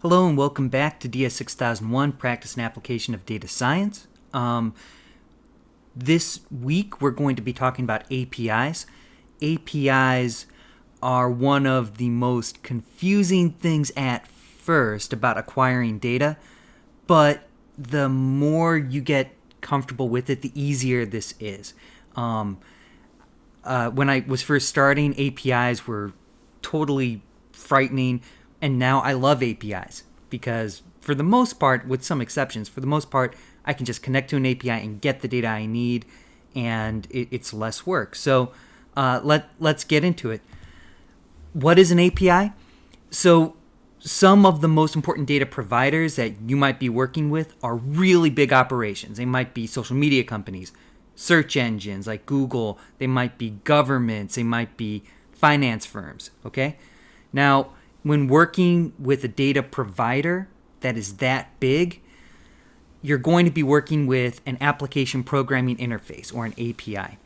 Hello and welcome back to DS 6001, Practice and Application of Data Science. This week we're going to be talking about APIs. APIs are one of the most confusing things at first about acquiring data, but the more you get comfortable with it, the easier this is. When I was first starting, APIs were totally frightening. And now I love APIs because for the most part, with some exceptions, for the most part, I can just connect to an API and get the data I need, and it's less work. So let's get into it. What is an API? So some of the most important data providers that you might be working with are really big operations. They might be social media companies, search engines like Google. They might be governments. They might be finance firms, okay? Now, when working with a data provider that is that big, you're going to be working with an application programming interface or an API.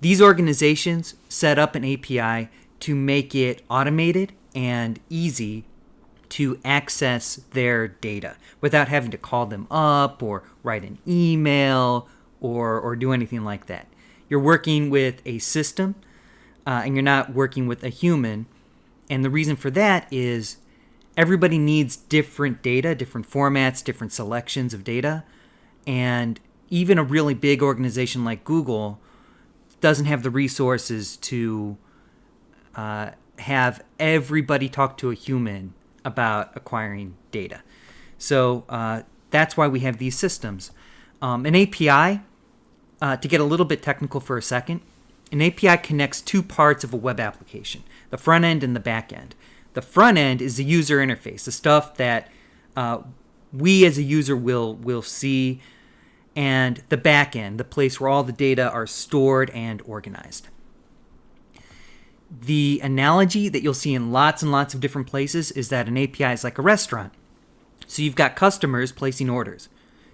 These organizations set up an API to make it automated and easy to access their data without having to call them up or write an email or do anything like that. You're working with a system and you're not working with a human. And the reason for that is everybody needs different data, different formats, different selections of data. And even a really big organization like Google doesn't have the resources to have everybody talk to a human about acquiring data. So that's why we have these systems. An API, to get a little bit technical for a second, an API connects two parts of a web application, the front end and the back end. The front end is the user interface, the stuff that we as a user will see, and the back end, the place where all the data are stored and organized. The analogy that you'll see in lots and lots of different places is that an API is like a restaurant. So you've got customers placing orders.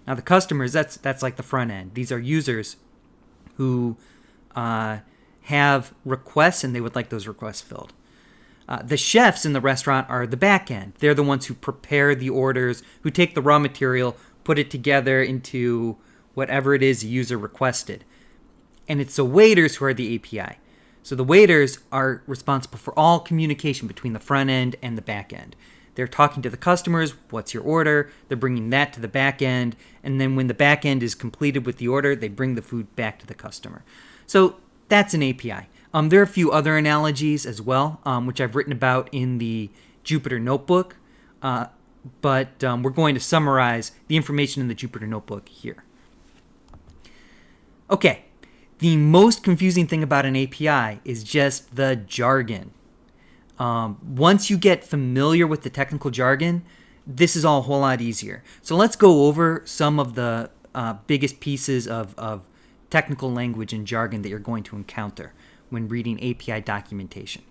Now the customers, that's like the front end. These are users who have requests and they would like those requests filled. The chefs in the restaurant are the back end. They're the ones who prepare the orders, who take the raw material, put it together into whatever it is the user requested. And it's the waiters who are the API. So the waiters are responsible for all communication between the front end and the back end. They're talking to the customers, what's your order? They're bringing that to the back end. And then when the back end is completed with the order, they bring the food back to the customer. So that's an API. There are a few other analogies as well, which I've written about in the Jupyter Notebook, but we're going to summarize the information in the Jupyter Notebook here. Okay, the most confusing thing about an API is just the jargon. Once you get familiar with the technical jargon, this is all a whole lot easier. So let's go over some of the biggest pieces of technical language and jargon that you're going to encounter when reading API documentation.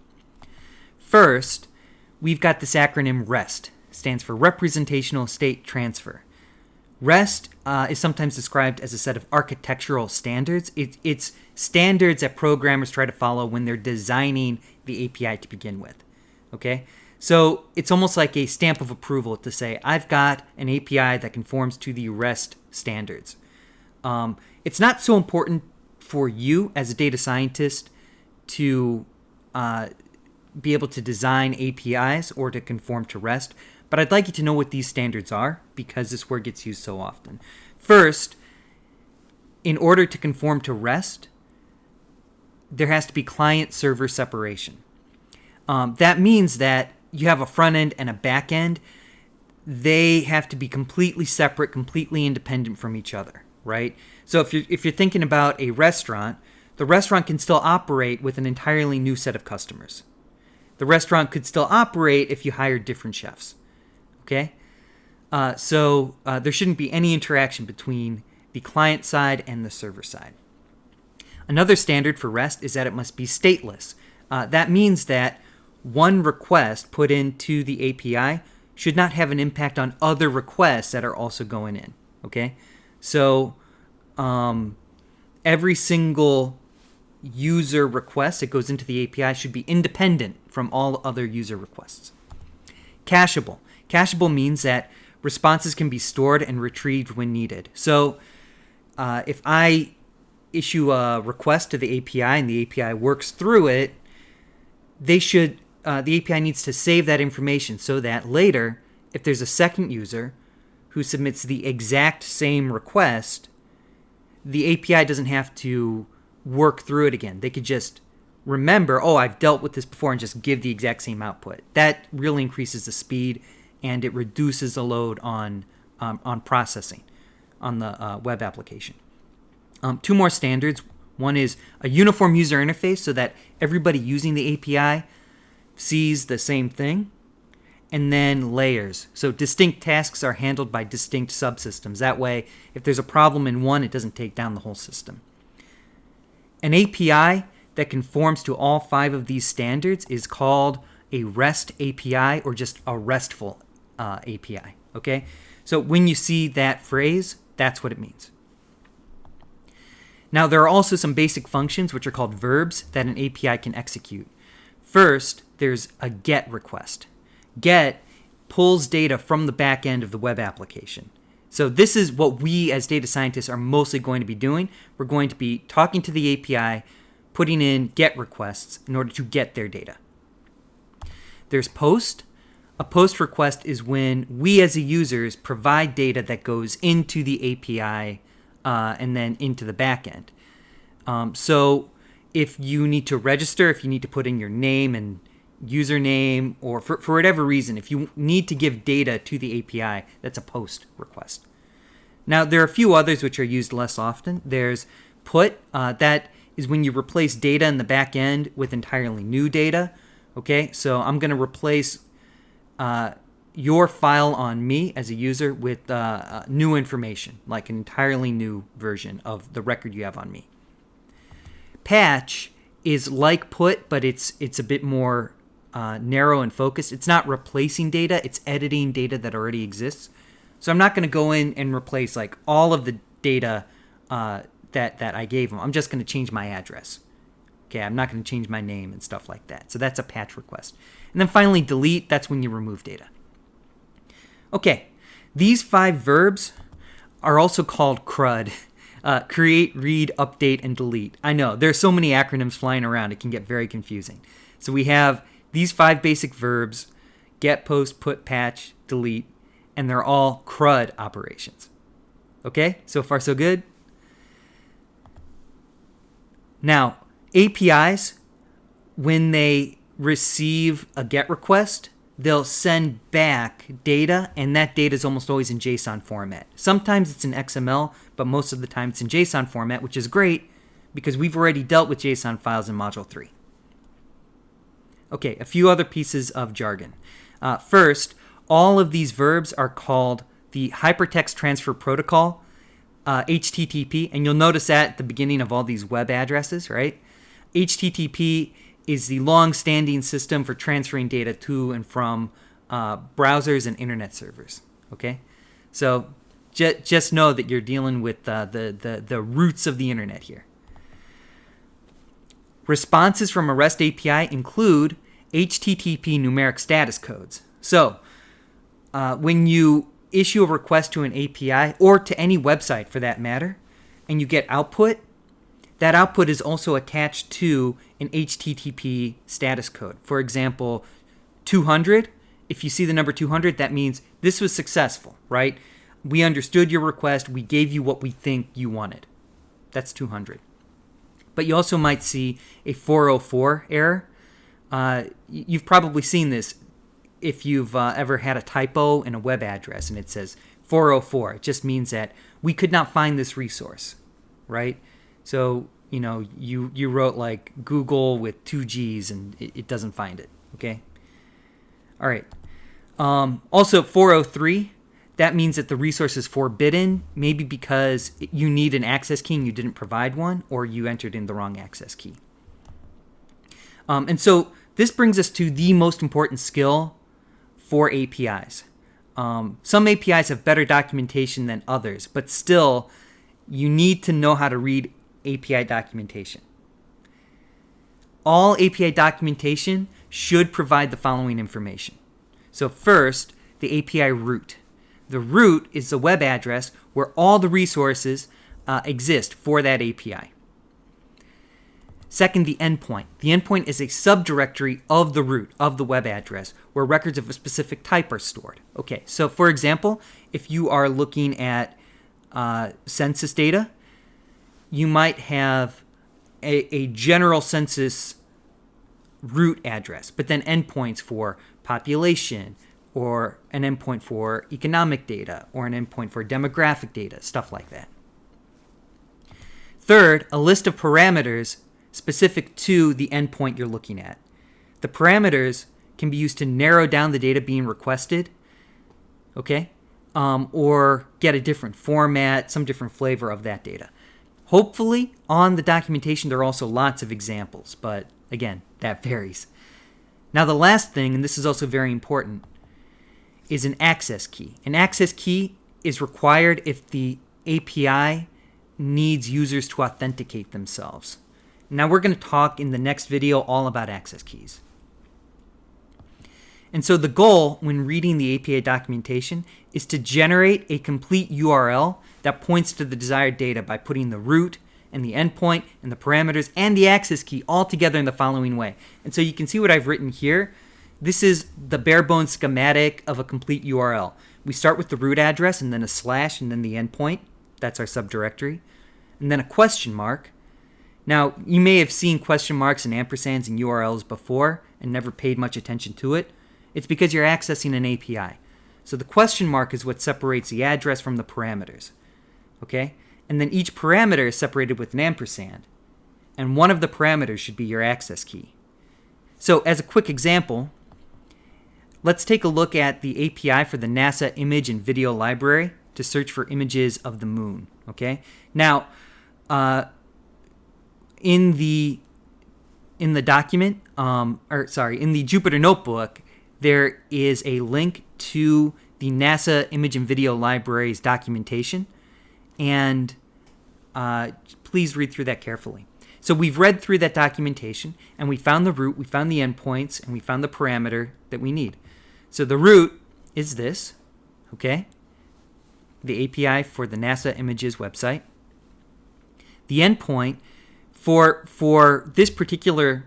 First, we've got this acronym REST. Stands for Representational State Transfer. REST is sometimes described as a set of architectural standards. It's standards that programmers try to follow when they're designing the API to begin with. Okay? So it's almost like a stamp of approval to say, I've got an API that conforms to the REST standards. It's not so important for you as a data scientist to be able to design APIs or to conform to REST, but I'd like you to know what these standards are because this word gets used so often. First, in order to conform to REST, there has to be client-server separation. That means that you have a front end and a back end. They have to be completely separate, completely independent from each other, right? So if you're thinking about a restaurant, the restaurant can still operate with an entirely new set of customers. The restaurant could still operate if you hired different chefs, okay? So there shouldn't be any interaction between the client side and the server side. Another standard for REST is that it must be stateless. That means that one request put into the API should not have an impact on other requests that are also going in, okay? So every single user request that goes into the API should be independent from all other user requests. Cacheable. Cacheable means that responses can be stored and retrieved when needed. So if I issue a request to the API and the API works through it, the API needs to save that information so that later, if there's a second user who submits the exact same request, the API doesn't have to work through it again. They could just remember, oh, I've dealt with this before, and just give the exact same output. That really increases the speed, and it reduces the load on processing on the web application. Two more standards. One is a uniform user interface so that everybody using the API sees the same thing. And then layers. So distinct tasks are handled by distinct subsystems. That way, if there's a problem in one, it doesn't take down the whole system. An API that conforms to all 5 of these standards is called a REST API, or just a RESTful API. Okay? So when you see that phrase, that's what it means. Now, there are also some basic functions, which are called verbs, that an API can execute. First, there's a GET request. GET pulls data from the back end of the web application. So this is what we as data scientists are mostly going to be doing. We're going to be talking to the API, putting in GET requests in order to get their data. There's POST. A POST request is when we as the users provide data that goes into the API and then into the back end. So if you need to register, if you need to put in your name and username, or for whatever reason, if you need to give data to the API, that's a POST request. Now, there are a few others which are used less often. There's PUT. That is when you replace data in the back end with entirely new data. Okay, so I'm going to replace your file on me as a user with new information, like an entirely new version of the record you have on me. Patch is like PUT, but it's a bit more narrow and focused. It's not replacing data, it's editing data that already exists. So I'm not going to go in and replace like all of the data that I gave them. I'm just going to change my address. Okay, I'm not going to change my name and stuff like that. So that's a patch request. And then finally, delete, that's when you remove data. Okay, these 5 verbs are also called CRUD. Create, read, update, and delete. I know, there's so many acronyms flying around, it can get very confusing. So we have these 5 basic verbs: get, post, put, patch, delete, and they're all CRUD operations. Okay, so far so good? Now, APIs, when they receive a GET request, they'll send back data, and that data is almost always in JSON format. Sometimes it's in XML, but most of the time it's in JSON format, which is great because we've already dealt with JSON files in Module 3. Okay, a few other pieces of jargon. First, all of these verbs are called the Hypertext Transfer Protocol, HTTP, and you'll notice that at the beginning of all these web addresses, right? HTTP is the long-standing system for transferring data to and from browsers and internet servers, okay? So just know that you're dealing with the roots of the internet here. Responses from a REST API include HTTP numeric status codes. So when you issue a request to an API, or to any website for that matter, and you get output, that output is also attached to an HTTP status code. For example, 200, if you see the number 200, that means this was successful, right? We understood your request, we gave you what we think you wanted. That's 200. But you also might see a 404 error. You've probably seen this if you've ever had a typo in a web address and it says 404. It just means that we could not find this resource, right? So, you know, you wrote like Google with 2 G's and it doesn't find it, okay? All right. Also, 403, that means that the resource is forbidden, maybe because you need an access key and you didn't provide one, or you entered in the wrong access key. And so this brings us to the most important skill for APIs. Some APIs have better documentation than others, but still, you need to know how to read API documentation. All API documentation should provide the following information. So first, the API root. The root is the web address where all the resources exist for that API. Second, the endpoint. The endpoint is a subdirectory of the root, of the web address, where records of a specific type are stored. Okay, so for example, if you are looking at census data, you might have a general census root address, but then endpoints for population, or an endpoint for economic data, or an endpoint for demographic data, stuff like that. Third, a list of parameters specific to the endpoint you're looking at. The parameters can be used to narrow down the data being requested, okay, or get a different format, some different flavor of that data. Hopefully, on the documentation, there are also lots of examples, but again, that varies. Now, the last thing, and this is also very important, is an access key. An access key is required if the API needs users to authenticate themselves. Now we're going to talk in the next video all about access keys. And so the goal when reading the API documentation is to generate a complete URL that points to the desired data by putting the root and the endpoint and the parameters and the access key all together in the following way. And so you can see what I've written here. This is the bare bones schematic of a complete URL. We start with the root address and then a slash and then the endpoint. That's our subdirectory. And then a question mark. Now, you may have seen question marks and ampersands in URLs before and never paid much attention to it. It's because you're accessing an API. So the question mark is what separates the address from the parameters. Okay? And then each parameter is separated with an ampersand. And one of the parameters should be your access key. So as a quick example, let's take a look at the API for the NASA image and video library to search for images of the moon. Okay? Now, in the document, in the Jupyter Notebook, there is a link to the NASA Image and Video Library's documentation, and please read through that carefully. So we've read through that documentation, and we found the root, we found the endpoints, and we found the parameter that we need. So the root is this, okay? The API for the NASA Images website. The endpoint for this particular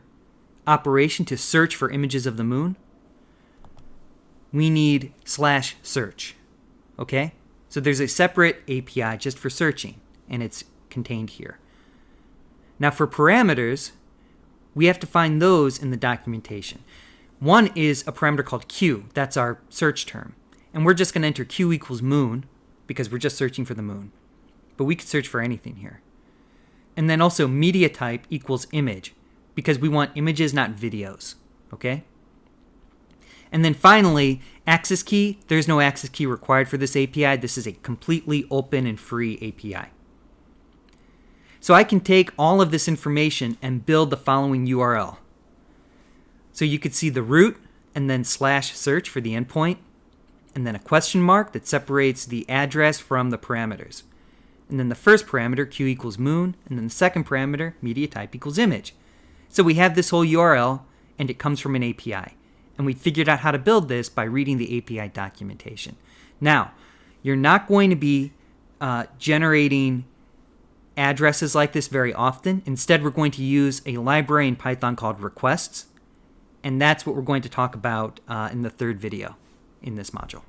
operation to search for images of the moon, we need /search, okay? So there's a separate API just for searching, and it's contained here. Now for parameters, we have to find those in the documentation. One is a parameter called Q. That's our search term. And we're just going to enter Q equals moon because we're just searching for the moon. But we could search for anything here. And then also media type equals image because we want images, not videos. Okay? And then finally, access key. There's no access key required for this API. This is a completely open and free API. So I can take all of this information and build the following URL. So you could see the root and then /search for the endpoint, and then a question mark that separates the address from the parameters. And then the first parameter, Q equals moon, and then the second parameter, media type equals image. So we have this whole URL, and it comes from an API. And we figured out how to build this by reading the API documentation. Now, you're not going to be generating addresses like this very often. Instead, we're going to use a library in Python called requests. And that's what we're going to talk about in the third video in this module.